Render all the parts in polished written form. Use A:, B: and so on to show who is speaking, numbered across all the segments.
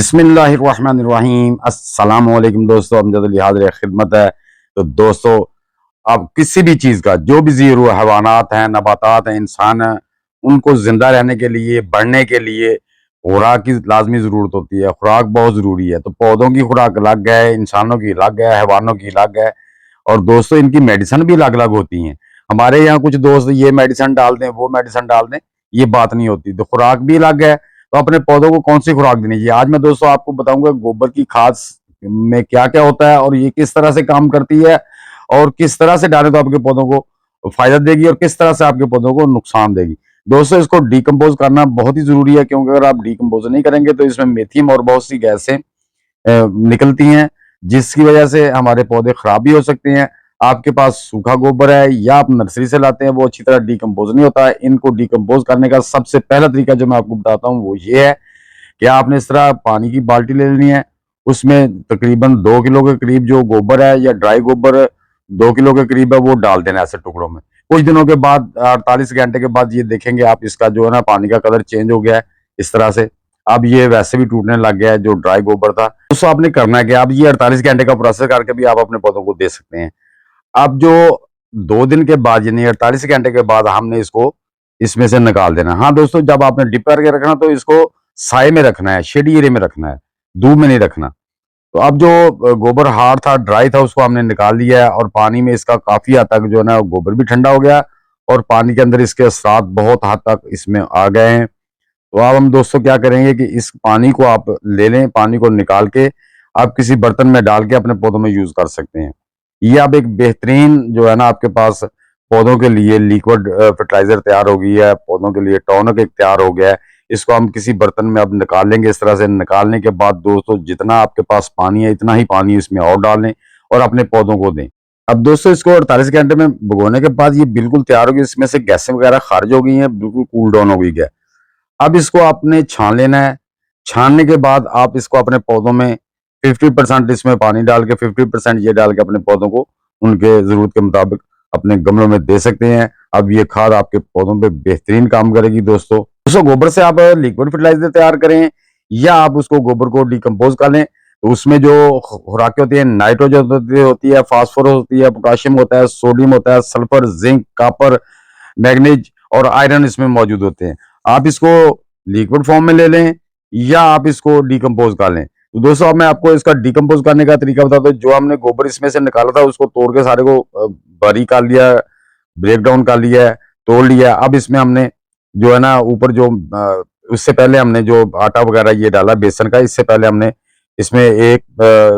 A: बिस्मिल्लाहिर्रहमानिर्रहीम अस्सलामुअलैकुम दोस्तों, अमजद अली हाज़िर खिदमत है। तो दोस्तों, अब किसी भी चीज़ का जो भी ज़ीरो हैवानात हैं, नबातात हैं, इंसान हैं, उनको ज़िंदा रहने के लिए, बढ़ने के लिए खुराक की लाज़मी ज़रूरत होती है। खुराक बहुत ज़रूरी है। तो पौधों की खुराक अलग है, इंसानों की अलग है, हैवानों की अलग है। और दोस्तों, इनकी मेडिसिन भी अलग अलग होती हैं। हमारे यहाँ कुछ दोस्त ये मेडिसिन डाल दें, वो मेडिसिन डाल दें, ये बात नहीं होती। तो खुराक भी अलग है। तो अपने पौधों को कौन सी खुराक देनी चाहिए, आज मैं दोस्तों आपको बताऊंगा गोबर की खाद में क्या क्या होता है और ये किस तरह से काम करती है और किस तरह से डालें तो आपके पौधों को फायदा देगी और किस तरह से आपके पौधों को नुकसान देगी। दोस्तों, इसको डिकम्पोज करना बहुत ही जरूरी है, क्योंकि अगर आप डिकम्पोज नहीं करेंगे तो इसमें मेथियम और बहुत सी गैसें निकलती हैं, जिसकी वजह से हमारे पौधे खराब भी हो सकते हैं। आपके पास सूखा गोबर है या आप नर्सरी से लाते हैं, वो अच्छी तरह डिकम्पोज नहीं होता है। इनको डिकम्पोज करने का सबसे पहला तरीका जो मैं आपको बताता हूँ वो ये है कि आपने इस तरह पानी की बाल्टी ले लेनी है। उसमें तकरीबन 2 किलो के करीब जो गोबर है या ड्राई गोबर 2 किलो के करीब है, वो डाल देना है ऐसे टुकड़ों में। कुछ दिनों के बाद 48 घंटे के बाद ये देखेंगे आप, इसका जो है ना पानी का कलर चेंज हो गया है इस तरह से। अब ये वैसे भी टूटने लग गया है जो ड्राई गोबर था। दोस्तों, आपने करना है कि आप ये 48 घंटे का प्रोसेस करके भी आप अपने पौधों को दे सकते हैं। अब जो 2 दिन के बाद यानी 48 घंटे के बाद हमने इसको इसमें से निकाल देना है। हाँ दोस्तों, जब आपने डिप करके रखना तो इसको साए में रखना है, शेडी एरिया में रखना है, धूप में नहीं रखना। तो अब जो गोबर हार्ड था, ड्राई था, उसको हमने निकाल लिया है और पानी में इसका काफी हद तक जो है ना गोबर भी ठंडा हो गया और पानी के अंदर इसके असरात बहुत हद तक इसमें आ गए हैं। तो अब हम दोस्तों क्या करेंगे कि इस पानी को आप ले लें, पानी को निकाल के आप किसी बर्तन में डाल के अपने पौधों में यूज कर सकते हैं। ये अब एक बेहतरीन जो है ना आपके पास पौधों के लिए लिक्विड फर्टिलाइजर तैयार हो गई है, पौधों के लिए टॉनिक एक तैयार हो गया है। इसको हम किसी बर्तन में अब निकाल लेंगे। इस तरह से निकालने के बाद दोस्तों, जितना आपके पास पानी है इतना ही पानी इसमें और डाल लें और अपने पौधों को दें। अब दोस्तों, इसको 48 घंटे में भिगोने के बाद ये बिल्कुल तैयार हो गई, इसमें से गैसें वगैरह खारिज हो गई हैं, बिल्कुल कूल डाउन हो गई है। अब इसको आपने छान लेना है। छानने के बाद आप इसको अपने पौधों में 50% इसमें पानी डाल के 50% ये डाल के अपने पौधों को उनके जरूरत के मुताबिक अपने गमलों में दे सकते हैं। अब ये खाद आपके पौधों पे बेहतरीन काम करेगी। दोस्तों गोबर से आप लिक्विड फर्टिलाइजर तैयार करें या आप उसको गोबर को डिकम्पोज कर लें, तो उसमें जो खुराकें होती है, नाइट्रोजन होती है, फास्फोरस होती है, पोटाशियम होता है, सोडियम होता है, सल्फर, जिंक, कॉपर, मैग्नीज और आयरन इसमें मौजूद होते हैं। आप इसको लिक्विड फॉर्म में ले लें या आप इसको डिकम्पोज कर लें। तो दोस्तों, अब मैं आपको इसका डिकम्पोज करने का तरीका बताता हूँ। जो हमने गोबर इसमें से निकाला था उसको तोड़ के सारे को बारीक कर लिया, ब्रेक डाउन कर लिया है, तोड़ लिया। अब इसमें हमने जो है ना ऊपर जो उससे पहले हमने जो आटा वगैरह ये डाला बेसन का, इससे पहले हमने इसमें एक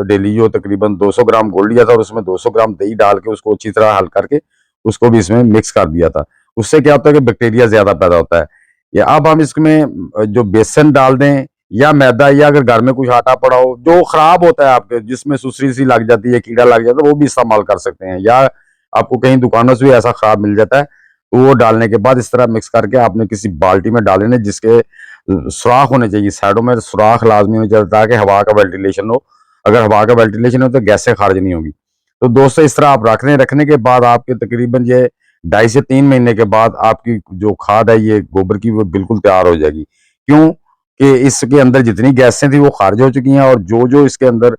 A: डेली जो तकरीबन 200 ग्राम घोल लिया था और उसमें 200 ग्राम दही डाल के उसको अच्छी तरह हल करके उसको भी इसमें मिक्स कर दिया था। उससे क्या होता है कि बैक्टीरिया ज्यादा पैदा होता है। या अब हम इसमें जो बेसन डाल दें या मैदा, या अगर घर में कुछ आटा पड़ा हो जो खराब होता है आपके, जिसमें सुसरी सी लग जाती है, कीड़ा लग जाता है, वो भी इस्तेमाल कर सकते हैं। या आपको कहीं दुकानों से भी ऐसा खराब मिल जाता है, तो वो डालने के बाद इस तरह मिक्स करके आपने किसी बाल्टी में डालने, जिसके सुराख होने चाहिए, साइडों में सुराख लाजमी होने चाहिए ताकि हवा का वेंटिलेशन हो। अगर हवा का वेंटिलेशन हो तो गैसें खारिज नहीं होगी। तो दोस्तों, इस तरह आप रख लें। रखने के बाद आपके तकरीबन ये 2.5 से 3 महीने के बाद आपकी जो खाद है ये गोबर की, वो बिल्कुल तैयार हो जाएगी। क्यों कि इसके अंदर जितनी गैसें थी वो खारिज हो चुकी हैं और जो जो इसके अंदर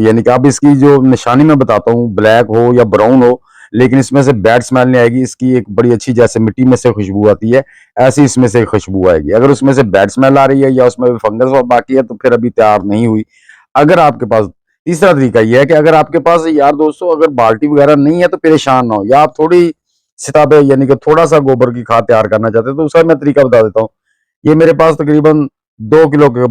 A: यानी कि अब इसकी जो निशानी मैं बताता हूँ, ब्लैक हो या ब्राउन हो, लेकिन इसमें से बैड स्मेल नहीं आएगी। इसकी एक बड़ी अच्छी, जैसे मिट्टी में से खुशबू आती है, ऐसी इसमें से खुशबू आएगी। अगर उसमें से बैड स्मेल आ रही है या उसमें फंगस बाकी है तो फिर अभी तैयार नहीं हुई। अगर आपके पास तीसरा तरीका यह है कि अगर आपके पास यार दोस्तों अगर बाल्टी वगैरह नहीं है तो परेशान ना हो, या आप थोड़ी सिताबे यानी कि थोड़ा सा गोबर की खाद तैयार करना चाहते हैं तो उसका मैं तरीका बता देता हूँ। ये मेरे पास तकरीबन 2 किलो के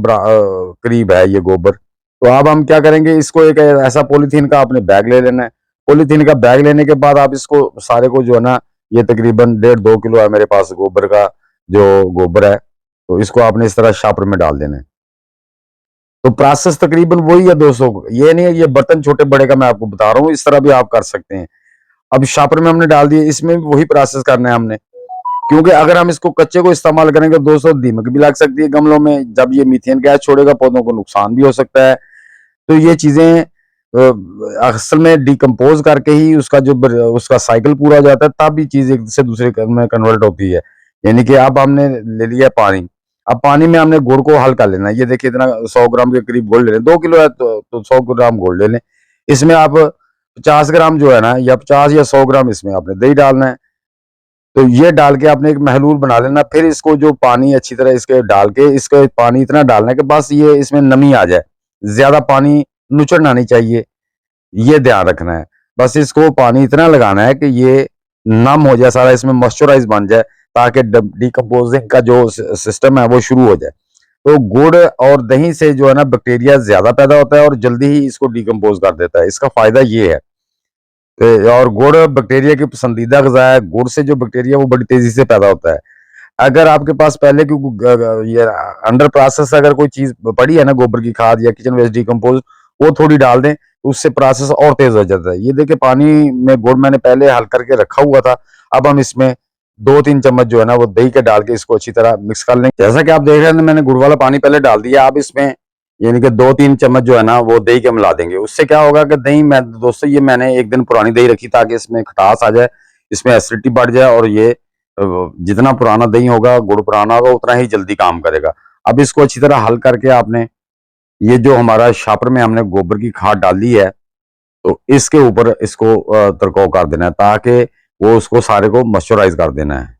A: करीब है ये गोबर। तो अब हम क्या करेंगे, इसको एक ऐसा पॉलीथीन का आपने बैग ले लेना है। पॉलीथीन का बैग लेने के बाद आप इसको सारे को जो है ना, ये तकरीबन 1.5-2 किलो है मेरे पास गोबर का जो गोबर है, तो इसको आपने इस तरह शापर में डाल देना है। तो प्रोसेस तकरीबन वही है दोस्तों, ये नहीं है ये बर्तन छोटे बड़े का मैं आपको बता रहा हूँ, इस तरह भी आप कर सकते हैं। अब शापर में हमने डाल दिए, इसमें भी वही प्रोसेस करना है हमने, क्योंकि अगर हम इसको कच्चे को इस्तेमाल करेंगे दोस्तों, दीमक भी लग सकती है गमलों में। जब ये मीथेन गैस छोड़ेगा पौधों को नुकसान भी हो सकता है। तो ये चीजें असल में डिकम्पोज करके ही उसका जो उसका साइकिल पूरा हो जाता है, तब ये चीज एक से दूसरे में कन्वर्ट होती है। यानी कि अब हमने ले लिया पानी, अब पानी में हमने गुड़ को हल्का लेना है। ये देखिए इतना 100 ग्राम के करीब गुड़ ले लें, 2 किलो है तो 100 ग्राम गुड़ ले लें। इसमें आप 50 ग्राम जो है ना, या 50 या 100 ग्राम इसमें आपने दही डालना है। तो ये डाल के आपने एक महलूल बना लेना। फिर इसको जो पानी अच्छी तरह इसके डाल के, इसके पानी इतना डालना है कि बस ये इसमें नमी आ जाए, ज्यादा पानी नुचड़ना नहीं चाहिए, ये ध्यान रखना है। बस इसको पानी इतना लगाना है कि ये नम हो जाए सारा, इसमें मॉइस्चराइज बन जाए, ताकि डिकम्पोजिंग का जो सिस्टम है वो शुरू हो जाए। तो गुड़ और दही से जो है ना बैक्टीरिया ज्यादा पैदा होता है और जल्दी ही इसको डिकम्पोज कर देता है। इसका फायदा ये है। और गुड़ बैक्टीरिया की पसंदीदा ग़िज़ा है। गुड़ से जो बैक्टीरिया वो बड़ी तेजी से पैदा होता है। अगर आपके पास पहले की ये अंडर प्रोसेस अगर कोई चीज पड़ी है ना, गोबर की खाद या किचन वेस्ट डिकम्पोज, वो थोड़ी डाल दें तो उससे प्रोसेस और तेज हो जाता है। ये देखिए पानी में गुड़ मैंने पहले हल करके रखा हुआ था। अब हम इसमें 2-3 चम्मच जो है ना वो दही के डाल के इसको अच्छी तरह मिक्स कर लेंगे। जैसा कि आप देख रहे हैं मैंने गुड़ वाला पानी पहले डाल दिया। अब इसमें यानी कि 2-3 चम्मच जो है ना वो दही के मिला देंगे। उससे क्या होगा कि दही, मैं दोस्तों ये मैंने एक दिन पुरानी दही रखी ताकि इसमें खटास आ जाए, इसमें एसिडिटी बढ़ जाए, और ये जितना पुराना दही होगा, गुड़ पुराना होगा, उतना ही जल्दी काम करेगा। अब इसको अच्छी तरह हल करके आपने ये जो हमारा शापर में हमने गोबर की खाद डाली है, तो इसके ऊपर इसको तिरकाव कर देना है ताकि वो उसको सारे को मॉइस्चराइज कर देना है।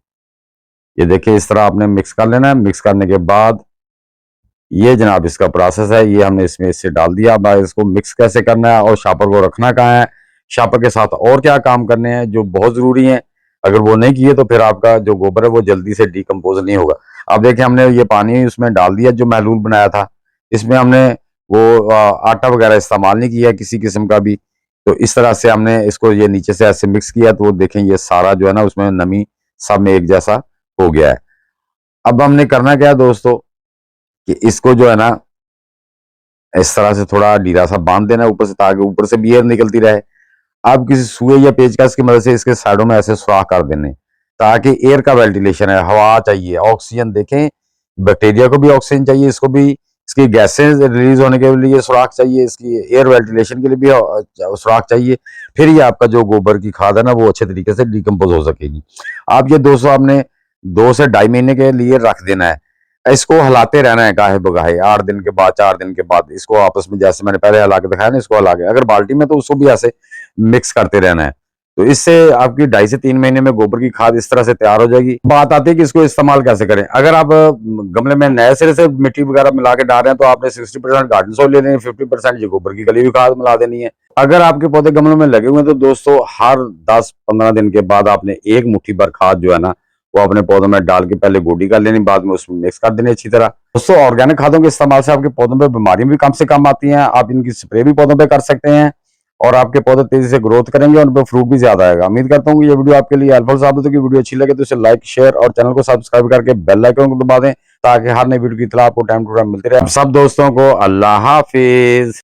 A: ये देखिए इस तरह आपने मिक्स कर लेना है। मिक्स करने के बाद ये जनाब इसका प्रोसेस है, ये हमने इसमें इससे डाल दिया। अब इसको मिक्स कैसे करना है और शापर को रखना कहाँ है, शापर के साथ और क्या काम करने हैं जो बहुत जरूरी है, अगर वो नहीं किए तो फिर आपका जो गोबर है वो जल्दी से डिकम्पोज नहीं होगा। अब देखिए हमने ये पानी उसमें डाल दिया जो महलूल बनाया था। इसमें हमने वो आटा वगैरह इस्तेमाल नहीं किया किसी किस्म का भी। तो इस तरह से हमने इसको ये नीचे से ऐसे मिक्स किया, तो वो देखें ये सारा जो है ना उसमें नमी सब में एक जैसा हो गया है। अब हमने करना क्या है दोस्तों, कि इसको जो है ना इस तरह से थोड़ा ढीला सा बांध देना ऊपर से, ताकि ऊपर से भी एयर निकलती रहे। आप किसी सुई या पेचकस की मदद से इसके साइडों में ऐसे सुराख कर देने, ताकि एयर का वेंटिलेशन है, हवा चाहिए, ऑक्सीजन। देखें बैक्टीरिया को भी ऑक्सीजन चाहिए, इसको भी इसकी गैसें रिलीज होने के लिए सुराख चाहिए, इसकी एयर वेंटिलेशन के लिए भी सुराख चाहिए। फिर ये आपका जो गोबर की खाद है ना वो अच्छे तरीके से डिकम्पोज हो सकेगी। आप ये 200 आपने 2 से 2.5 महीने के लिए रख देना है। इसको हिलाते रहना है गाहे बगाहे, 8 दिन के बाद, 4 दिन के बाद इसको आपस में, जैसे मैंने पहले हिला के दिखाया ना, इसको हिला के, अगर बाल्टी में तो उसको भी ऐसे मिक्स करते रहना है। तो इससे आपकी 2.5 से 3 महीने में गोबर की खाद इस तरह से तैयार हो जाएगी। बात आती है कि इसको इस्तेमाल कैसे करें। अगर आप गमले में नए सिरे से मिट्टी वगैरह मिला के डाल रहे हैं तो आपने 60% गार्डन सॉइल ले लेनी है, 50% ये गोबर की गली हुई खाद मिला देनी है। अगर आपके पौधे गमलों में लगे हुए हैं तो दोस्तों हर 10-15 दिन के बाद आपने एक मुट्ठी भर खाद जो है ना वो अपने पौधों में डाल के पहले गोडी कर लेनी, बाद में उसमें मिक्स कर देनी अच्छी तरह। दोस्तों ऑर्गेनिक खादों के इस्तेमाल से आपके पौधों पर बीमारियां भी कम से कम आती हैं। आप इनकी स्प्रे भी पौधों पर कर सकते हैं और आपके पौधे तेजी से ग्रोथ करेंगे और उन पर फ्रूट भी ज्यादा आएगा। उम्मीद करता हूँ ये वीडियो आपके लिए हेल्पफुल साबित होगी। वीडियो अच्छी लगे तो इसे लाइक, शेयर और चैनल को सब्सक्राइब करके बेल आइकन को दबा दें, ताकि हर नई वीडियो की इत्तला आपको टाइम टू टाइम मिलती रहे। सब दोस्तों को अल्लाह हाफिज।